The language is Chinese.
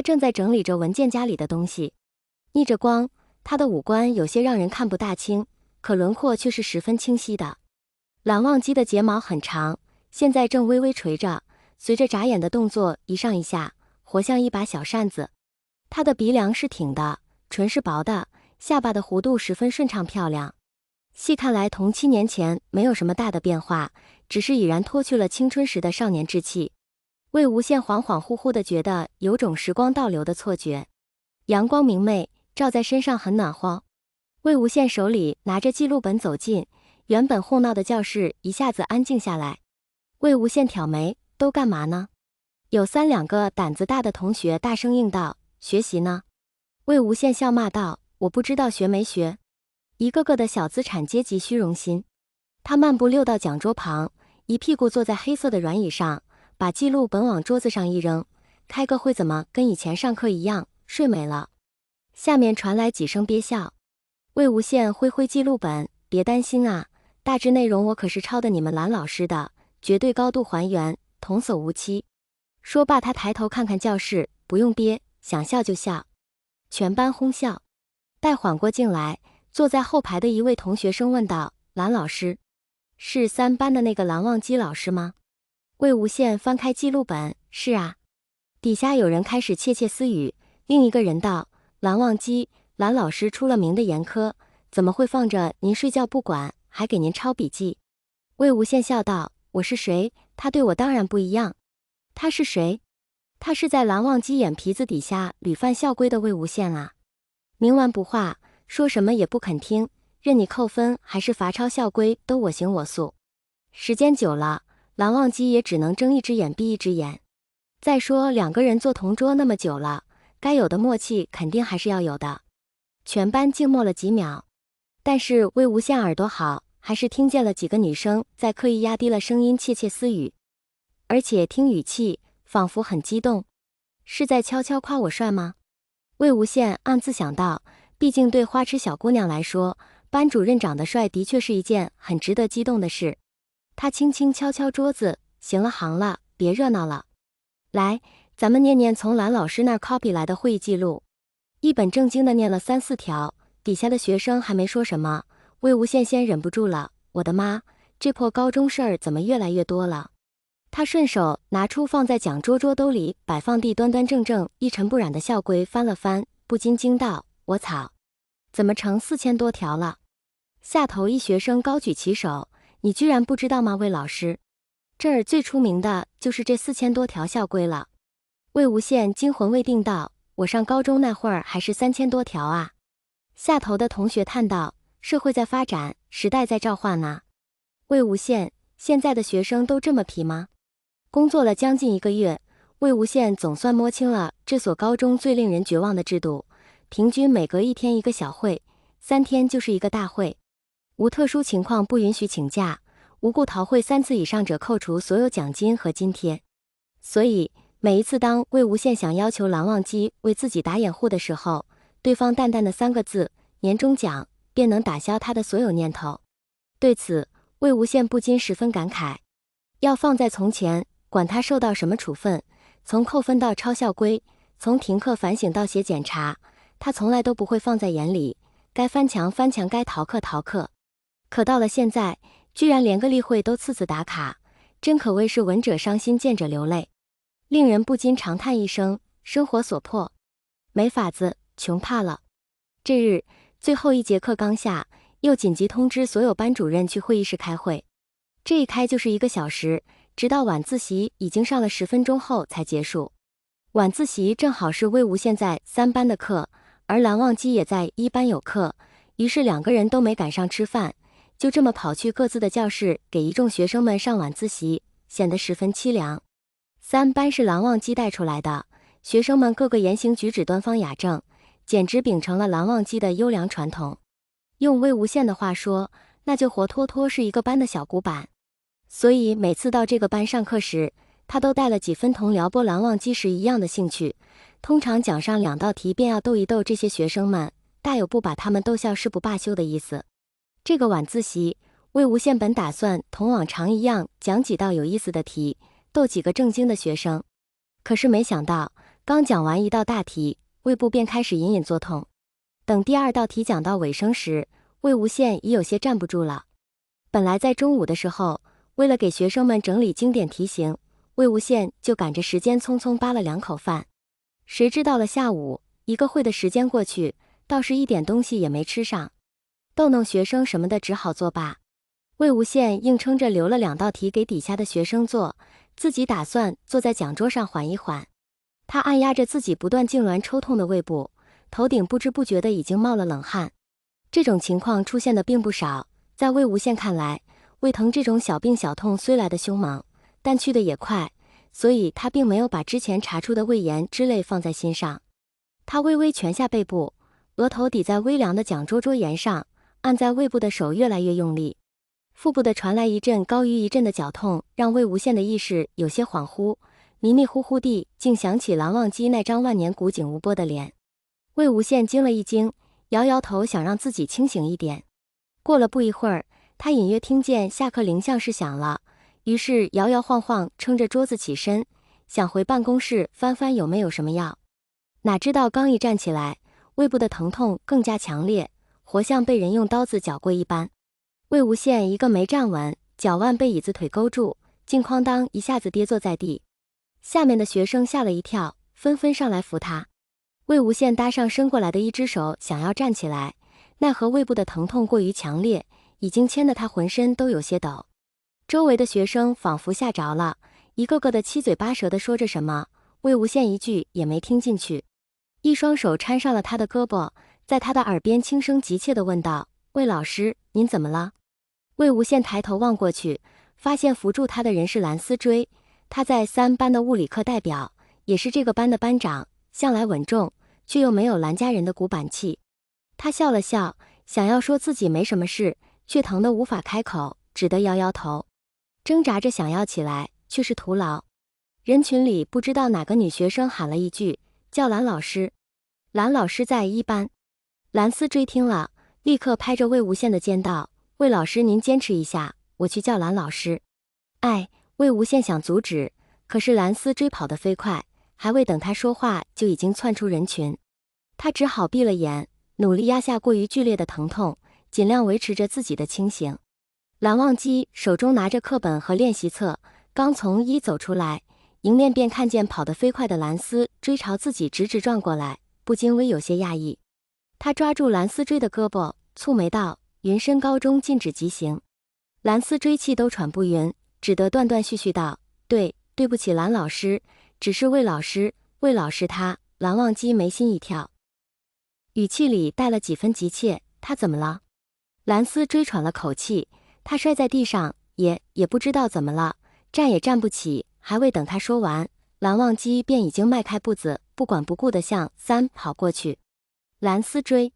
他正在整理着文件夹里的东西，逆着光，他的五官有些让人看不大清，可轮廓却是十分清晰的。蓝忘机的睫毛很长，现在正微微垂着，随着眨眼的动作一上一下，活像一把小扇子。他的鼻梁是挺的，唇是薄的，下巴的弧度十分顺畅漂亮。细看来同7年前没有什么大的变化，只是已然脱去了青春时的少年稚气。魏无羡恍恍惚惚地觉得有种时光倒流的错觉。阳光明媚，照在身上很暖和。魏无羡手里拿着记录本走近，原本哄闹的教室一下子安静下来。魏无羡挑眉，都干嘛呢？有3、2个胆子大的同学大声应道：学习呢。魏无羡笑骂道：我不知道学没学。一个个的小资产阶级虚荣心。他漫步溜到讲桌旁，一屁股坐在黑色的软椅上，把记录本往桌子上一扔。开个会怎么跟以前上课一样，睡没了？下面传来几声憋笑。魏无羡挥挥记录本，别担心啊，大致内容我可是抄的你们蓝老师的，绝对高度还原，童叟无欺。说罢，他抬头看看教室，不用憋，想笑就笑。全班哄笑。待缓过劲来，坐在后排的一位同学生问道：蓝老师，是3班的那个蓝忘机老师吗？魏无羡翻开记录本，是啊。底下有人开始窃窃私语，另一个人道：蓝忘机，蓝老师出了名的严苛，怎么会放着您睡觉不管，还给您抄笔记？魏无羡笑道：我是谁？他对我当然不一样。他是谁？他是在蓝忘机眼皮子底下屡犯校规的魏无羡啊！冥顽不化，说什么也不肯听，任你扣分还是罚抄校规都我行我素。时间久了，蓝忘机也只能睁一只眼闭一只眼。再说2个人坐同桌那么久了，该有的默契肯定还是要有的。全班静默了几秒，但是魏无羡耳朵好，还是听见了几个女生在刻意压低了声音窃窃私语，而且听语气仿佛很激动，是在悄悄夸我帅吗？魏无羡暗自想到，毕竟对花痴小姑娘来说，班主任长得帅的确是一件很值得激动的事。他轻轻敲敲桌子，行了行了，别热闹了。来，咱们念念从蓝老师那儿 copy 来的会议记录。一本正经地念了3、4条，底下的学生还没说什么，魏无羡先忍不住了，我的妈，这破高中事儿怎么越来越多了？他顺手拿出放在讲桌桌兜里摆放地端端正正一尘不染的校规翻了翻，不禁惊道：我操，怎么成4000多条了？下头一学生高举起手，你居然不知道吗？魏老师，这儿最出名的就是这4000多条校规了。魏无羡惊魂未定道：我上高中那会儿还是3000多条啊。下头的同学叹道：社会在发展，时代在召唤啊。魏无羡，现在的学生都这么皮吗？工作了将近1个月，魏无羡总算摸清了这所高中最令人绝望的制度，平均每隔1天一个小会，3天就是一个大会，无特殊情况不允许请假，无故逃会3次以上者扣除所有奖金和津贴。所以每一次当魏无羡想要求蓝忘机为自己打掩护的时候，对方淡淡的3个字年终奖便能打消他的所有念头。对此，魏无羡不禁十分感慨，要放在从前，管他受到什么处分，从扣分到抄校规，从停课反省到写检查，他从来都不会放在眼里，该翻墙翻墙，该逃课逃课。可到了现在，居然连个例会都次次打卡，真可谓是闻者伤心，见者流泪，令人不禁长叹一声，生活所迫，没法子，穷怕了。这日最后一节课刚下，又紧急通知所有班主任去会议室开会，这一开就是1个小时，直到晚自习已经上了10分钟后才结束。晚自习正好是魏无羡在3班的课，而蓝忘机也在1班有课，于是2个人都没赶上吃饭，就这么跑去各自的教室给一众学生们上晚自习，显得十分凄凉。3班是蓝忘机带出来的，学生们个个言行举止端方雅正，简直秉承了蓝忘机的优良传统。用魏无羡的话说，那就活脱脱是一个班的小古板。所以每次到这个班上课时，他都带了几分同撩拨蓝忘机时一样的兴趣，通常讲上2道题便要逗一逗这些学生们，大有不把他们逗笑誓不罢休的意思。这个晚自习，魏无羡本打算同往常一样讲几道有意思的题，逗几个正经的学生，可是没想到刚讲完一道大题，胃部便开始隐隐作痛。等第二道题讲到尾声时，魏无羡已有些站不住了。本来在中午的时候，为了给学生们整理经典题型，魏无羡就赶着时间匆匆扒了2口饭。谁知到了下午，一个会的时间过去，倒是一点东西也没吃上，逗弄学生什么的只好作罢。魏无羡硬撑着留了2道题给底下的学生做，自己打算坐在讲桌上缓一缓。他按压着自己不断痉挛抽痛的胃部，头顶不知不觉的已经冒了冷汗。这种情况出现的并不少，在魏无羡看来，胃疼这种小病小痛虽来的凶猛，但去的也快，所以他并没有把之前查出的胃炎之类放在心上。他微微蜷下背部，额头抵在微凉的讲桌桌沿上，按在胃部的手越来越用力。腹部的传来一阵高于一阵的绞痛，让魏无羡的意识有些恍惚，迷迷糊糊地竟想起蓝忘机那张万年古井无波的脸。魏无羡惊了一惊，摇摇头想让自己清醒一点。过了不一会儿，他隐约听见下课铃像是响了，于是摇摇晃晃撑着桌子起身，想回办公室翻翻有没有什么药。哪知道刚一站起来，胃部的疼痛更加强烈，活像被人用刀子绞过一般。魏无羡一个没站稳，脚腕被椅子腿勾住，竟哐当一下子跌坐在地。下面的学生吓了一跳，纷纷上来扶他。魏无羡搭上伸过来的一只手，想要站起来，奈何胃部的疼痛过于强烈，已经牵得他浑身都有些抖。周围的学生仿佛吓着了，一个个的七嘴八舌地说着什么，魏无羡一句也没听进去。一双手搀上了他的胳膊，在他的耳边轻声急切地问道：“魏老师，您怎么了？”魏无羡抬头望过去，发现扶住他的人是蓝思追，他在3班的物理课代表，也是这个班的班长，向来稳重，却又没有蓝家人的古板气。他笑了笑，想要说自己没什么事，却疼得无法开口，只得摇摇头，挣扎着想要起来，却是徒劳。人群里不知道哪个女学生喊了一句：“叫蓝老师。”蓝老师在1班。蓝思追听了，立刻拍着魏无羡的肩道：“魏老师您坚持一下，我去叫蓝老师。”哎，魏无羡想阻止，可是蓝思追跑得飞快，还未等他说话，就已经窜出人群。他只好闭了眼，努力压下过于剧烈的疼痛，尽量维持着自己的清醒。蓝忘机手中拿着课本和练习册，刚从1走出来，迎面便看见跑得飞快的蓝思追朝自己直直撞过来，不禁微有些讶异。他抓住蓝思追的胳膊，蹙眉道：“云深高中禁止疾行。”蓝思追气都喘不匀，只得断断续续道：“对不起蓝老师，只是魏老师他。”蓝忘机眉心一跳，语气里带了几分急切：“他怎么了？”蓝思追喘了口气，他摔在地上，也不知道怎么了，站也站不起，还未等他说完，蓝忘机便已经迈开步子，不管不顾地向3跑过去。蓝思追